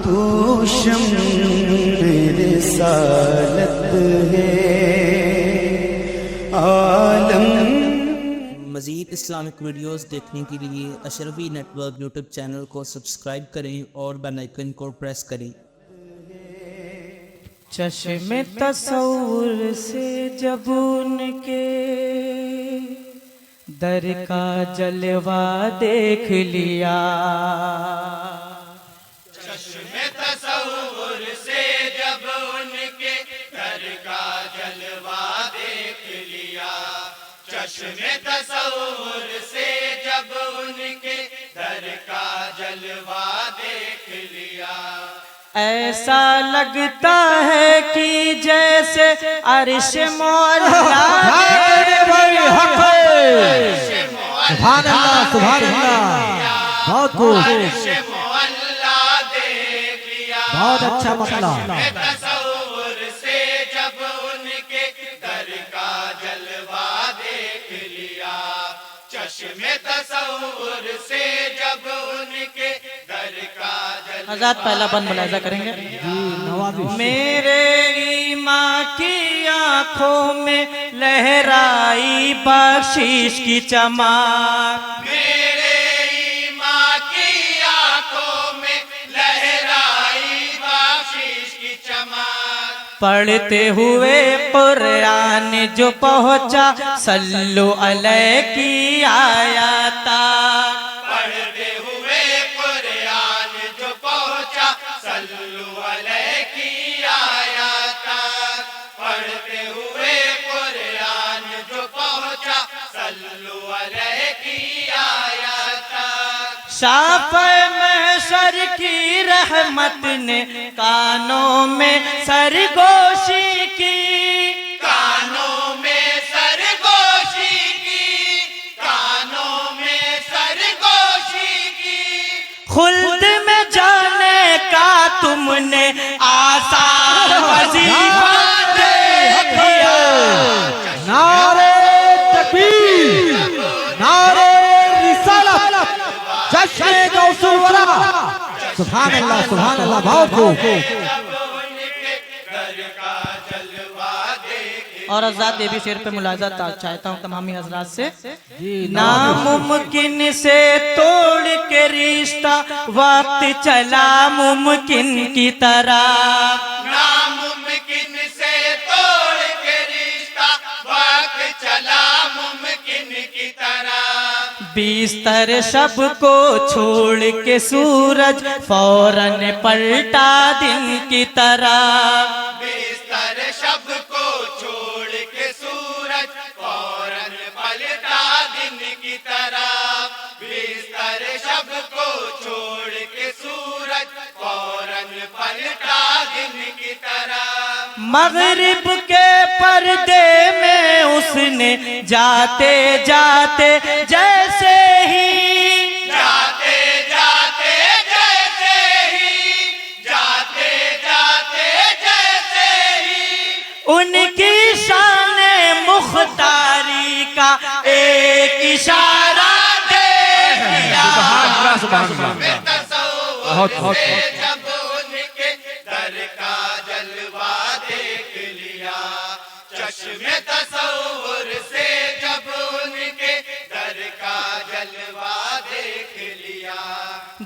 تو شمع رسالت ہے عالم۔ مزید اسلامک ویڈیوز دیکھنے کے لیے اشرفی نیٹ ورک یوٹیوب چینل کو سبسکرائب کریں اور بیل آئیکن کو پریس کریں۔ چشم تصور سے جب ان کے در کا جلوہ دیکھ لیا، چشم تصور سے جب ان کے در کا جلوہ دیکھ لیا، چشم تصور سے جب ان کے در کا جلوہ دیکھ لیا، ایسا لگتا ہے کہ جیسے عرش مولا سبحان اللہ سبحان اللہ، بہت خوب، بہت اچھا مسئلہ۔ تصور سے جب ان کے در کا جلوہ دیکھ لیا، چشم تصور سے جب ان کے در کا جلوہ۔ حضرات پہلا بند ملاحظہ کریں گے۔ میرے ایمان کی آنکھوں میں لہرائی بخشش کی چمک، میرے ایمان کی آنکھوں میں لہرائی بخشش کی چمک، پڑھتے ہوئے قرآن جو پہنچا صلو علیہ کی آیات تک، پڑھتے ہوئے قرآن جو پہنچا صلو علیہ کی آیات تک، پڑھتے ہوئے قرآن جو پہنچا صلو علیہ کی آیات تک، شافع محشر کی رحمت نے کانوں میں سرگوشی کی، کانوں میں سرگوشی کی، کانوں میں سرگوشی کی، خلد میں جانے کا تم نے آسان وظیفہ دیکھ لیا، نعرہ تکبیر، نعرہ رسالت، جشن غوث الورا، سبحان اللہ سبحان اللہ، بہت خوب۔ اور حضرات یہ بھی شعر پہ ملاحظہ چاہتا ہوں تمامی حضرات سے، ناممکن سے توڑ کے رشتہ وقت چلا ممکن کی طرح، ناممکن سے توڑ کے رشتہ وقت چلا ممکن کی طرح، بیستر شب کو چھوڑ کے سورج فوراً پلٹا دن کی طرح، بستر شب کو چھوڑ کے سورج فوراً پلٹا دن کی طرف، بستر شب کو چھوڑ کے سورج فوراً پلٹا دن کی طرف، مغرب کے پردے میں اس نے جاتے جاتے جیسے ہی، جاتے جاتے جیسے ہی، جاتے جاتے جیسے ہی، ان کی شان مختاری کا ایک اشارہ دیکھ لیا، تصور سے جب ان کے در کا جلوہ دیکھ لیا، چشم تصور سے جب ان کے در کا جلوہ دیکھ لیا،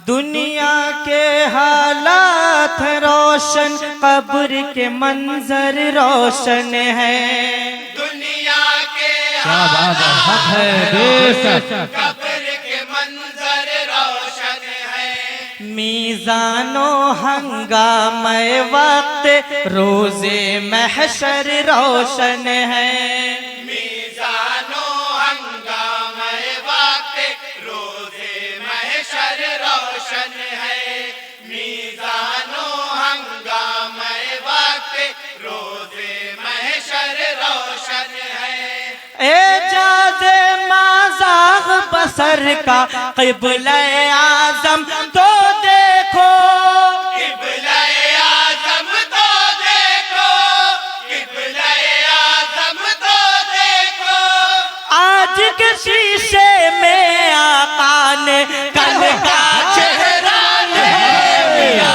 دنیا کے حالات روشن قبر کے منظر روشن ہیں، دنیا کے حق ہے بے شک، قبر کے منظر روشن ہیں، میزان و ہنگامہ وقت روز محشر روشن ہے، میزان و ہنگامہ وقت روز محشر روشن ہے، میزان و ہنگامہ وقت روز محشر روشن ہے، اعجاز مازاغ بصر کا قبلہ اعظم تو دیکھو، قبلہ اعظم تو دیکھو، قبلہ اعظم تو دیکھو، آج کے شیشے میں آقا نے کل کا چہرہ لے لیا،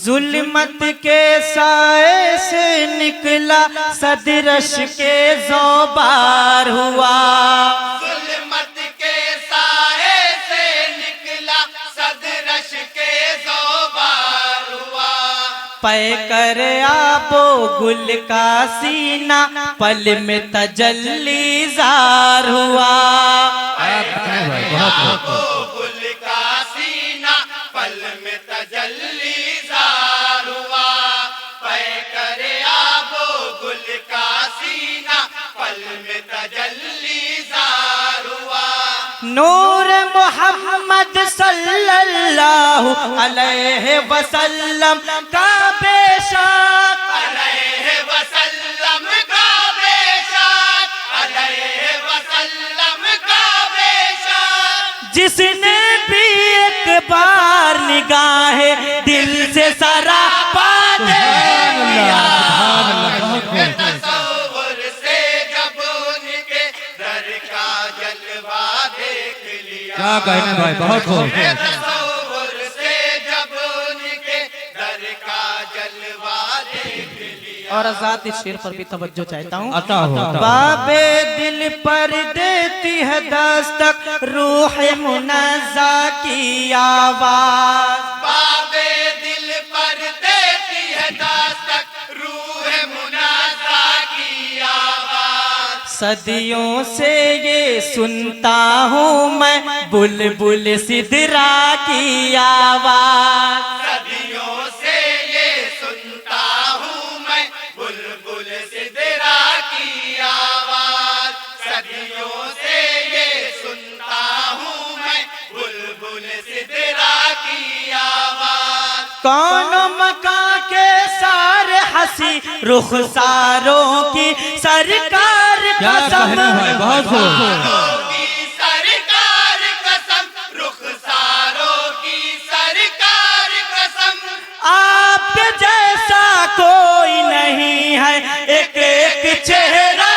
ظلمت کے سائے سے نکلا صدرش کے زوبار ہوا ظلمت کے سائے سے نکلا صدرش کے زوبار ہوا پے کر آب و گل کا سینہ پل میں تجلی زار ہوا گل کا سینہ پل میں تجلی زار ہوا پے کر آب و گل کا سینہ پل میں تجلی زار ہوا نور محمد صلی اللہ علیہ وسلم کا بے شک علیہ وسلم کا بے شک علیہ وسلم کا بے شک جس نے بھی ایک بار نگاہ دل سے سراپا دیکھا تصور سے جب ان کے در کا جلوہ دیکھ لیا کیا کہنے بھائی بہت خوب تصور سے جب ان کے در کا جلوہ دیکھ لیا اور آزاد اس شعر پر بھی توجہ چاہتا ہوں عطا ہو باب دل پر دیتی ہے دستک روح منزہ کی آواز باب دل پر دیتی ہے دستک روح منازع کی آواز صدیوں سے یہ سنتا ہوں میں بلبل سدرا کی آواز صدیوں سے یہ سنتا ہوں میں بلبل سدرا کی آواز صدیوں سے یہ سنتا ہوں میں بلبل سدرا کی آواز کون مکان کے سارے ہنسی رخساروں کی سرکار کیا کہنے بھائی بہت خوب کی سرکار قسم رخساروں کی سرکار قسم آپ کے جیسا کوئی نہیں ہے ایک ایک چہرہ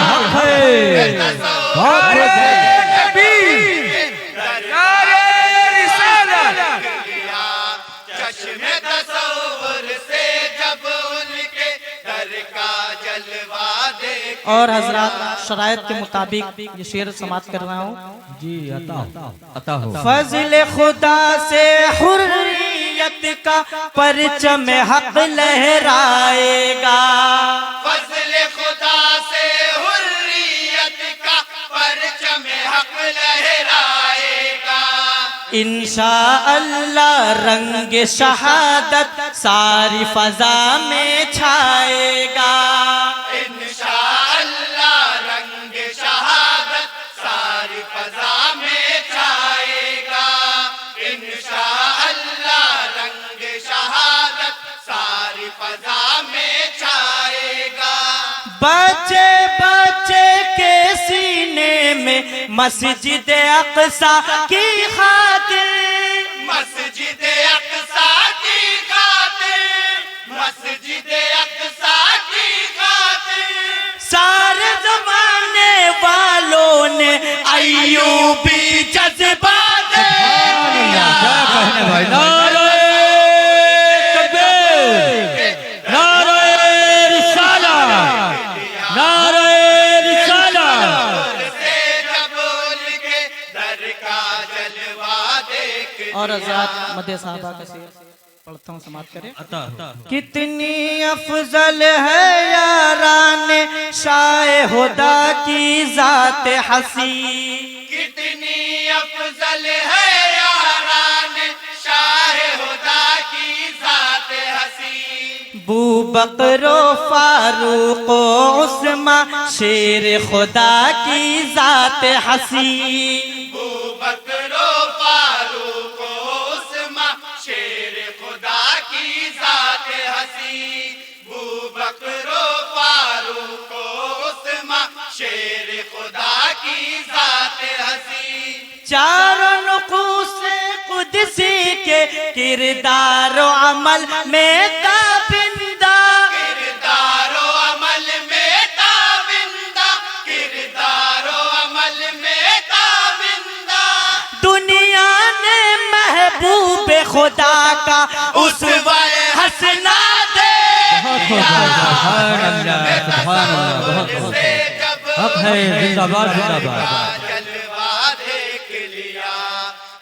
حق ہے بہت چشم تصور سے جب ان کے در کا جلوہ دیکھ اور حضرات شرائط کے مطابق یہ شعر سماعت کر رہا ہوں جی عطا ہو فضل خدا سے حریت کا پرچم حق لہرائے گا فضل خدا سے حریت کا پرچم حق لہرائے گا انشاءاللہ رنگ شہادت ساری فضا میں چھائے گا انشاءاللہ رنگ شہادت ساری فضا میں چھائے گا انشاءاللہ رنگ شہادت ساری فضا میں چھائے گا بچے بچے کے سینے میں مسجد اقصی کی خاطر مسجد اقصی کی خاطر مسجد اقصی کی خاطر سارے زمانے والوں نے ایوبی جذبات کیا کہنے بھائی نعرہ تکبیر نعرہ رسالت نعرہ رسالت سے جب ان کے در کا جلوہ دیکھ اور حضرات مدح صحابہ کا شعر پڑھتا ہوں سماعت کریں عطا کتنی افضل ہے یاران شاہ خدا کی ذات حسین کتنی افضل ہے یاران شاہ خدا کی ذات حسین بو بکر و فاروق و عثمان شیر خدا کی ذات حسین ابو بکر و فاروق و عثمان شیر خدا کی ذات حسین ابو بکر و فاروق و عثمان شیر خدا کی ذات حسین چاروں نقوص قدسی کے کردار و عمل میں تابندہ کردار و عمل میں تابندہ خدا کا اسوہ حسنہ دے سبحان اللہ سبحان اللہ بہت حق ہے زندہ باد زندہ باد جلوہ دیکھ لیا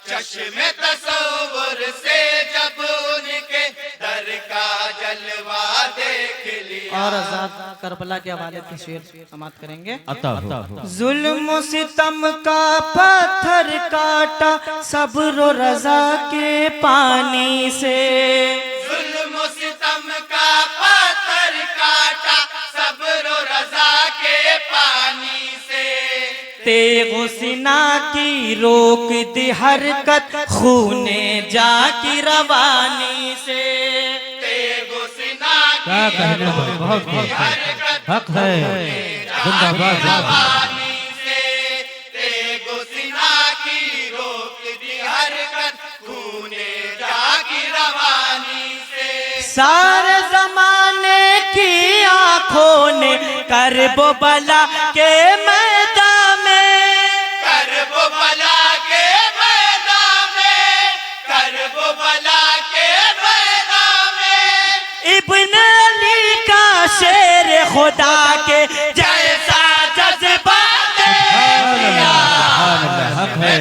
چشم تصور سے جب ان کے در کا جلوہ دیکھ لیا. اور آزاد کربلا کے حوالے تصویر سماعت کریں گے. عطا ہو ظلم و ستم کا پتھر کاٹا صبر و رضا کے پانی سے. ظلم و ستم کا پتھر کاٹا صبر و رضا کے پانی سے. تیغ و سنا کی روک دی حرکت خون جا کی روانی سے. تیغ و سنا کیا کہنے بھائی بہت حق ہے زندہ باد زندہ باد. روانی سے. تیغ و سنا کی روک دی حرکت خون جا کی روانی سے. سارے زمانے کی آنکھوں نے کرب و بلا کے میدان میں کرب و بلا کے میدان میں کرب و بلا کے میدان میں ابن علی کا شیر خدا کے جیسا جذبہ دیکھ لیا. سبحان اللہ حق ہے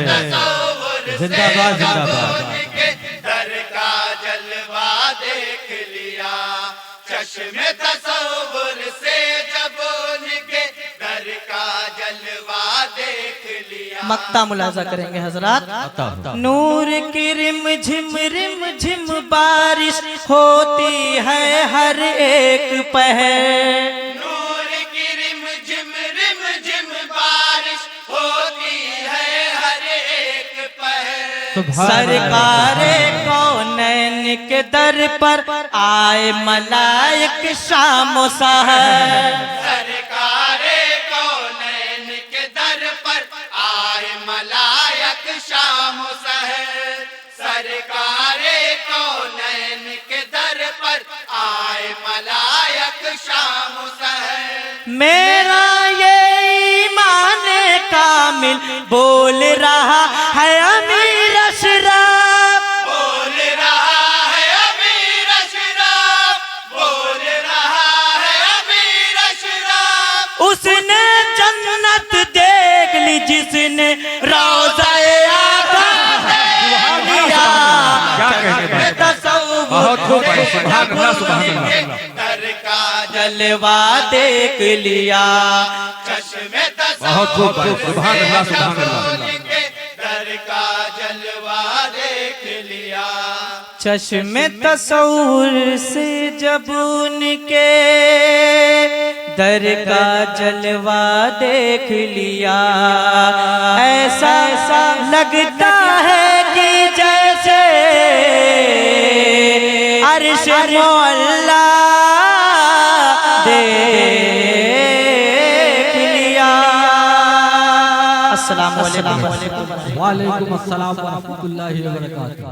زندہ باد زندہ باد. ان کے در کا جلوہ دیکھ لیا چشم تصور سے جب ان کے در کا جلوہ دیکھ لیا. مقطع ملاحظہ کریں گے حضرات. عطا ہو نور کی رم جھم بارش ہوتی ہے ہر ایک پہر. نور کی رم جھم بارش ہوتی ہے ہر ایک پہر. سبحان اللہ سرکار کونین کے در پر آئے ملائک شام و سحر. سرکار کونین کے در پر آئے ملائک شام و سحر. سرکار کونین کے در پر آئے ملائک شام و سحر. میرا یہ ایمان کامل بول رہا ہے امیر اشراف. بول رہا ہے امیر اشراف. بول رہا ہے امیر اشراف. اس نے جنت دیکھ لی جس نے روضہ آقا دیکھ لیا. کیا کہنے بھائی بہت خوب بھائی سبحان اللہ سبحان اللہ. در کا جلوہ دیکھ لیا. چشم بہت خوب بھائی سبحان اللہ سبحان تصور اللہ. کے در کا جلوہ دیکھ لیا. چشم تصور سے جب ان کے در کا جلوہ دیکھ لیا. ایسا لگتا ہے کہ جیسے عرش معلا دیکھ لیا. السلام علیکم. وعلیکم السلام ورحمۃ اللہ وبرکاتہ.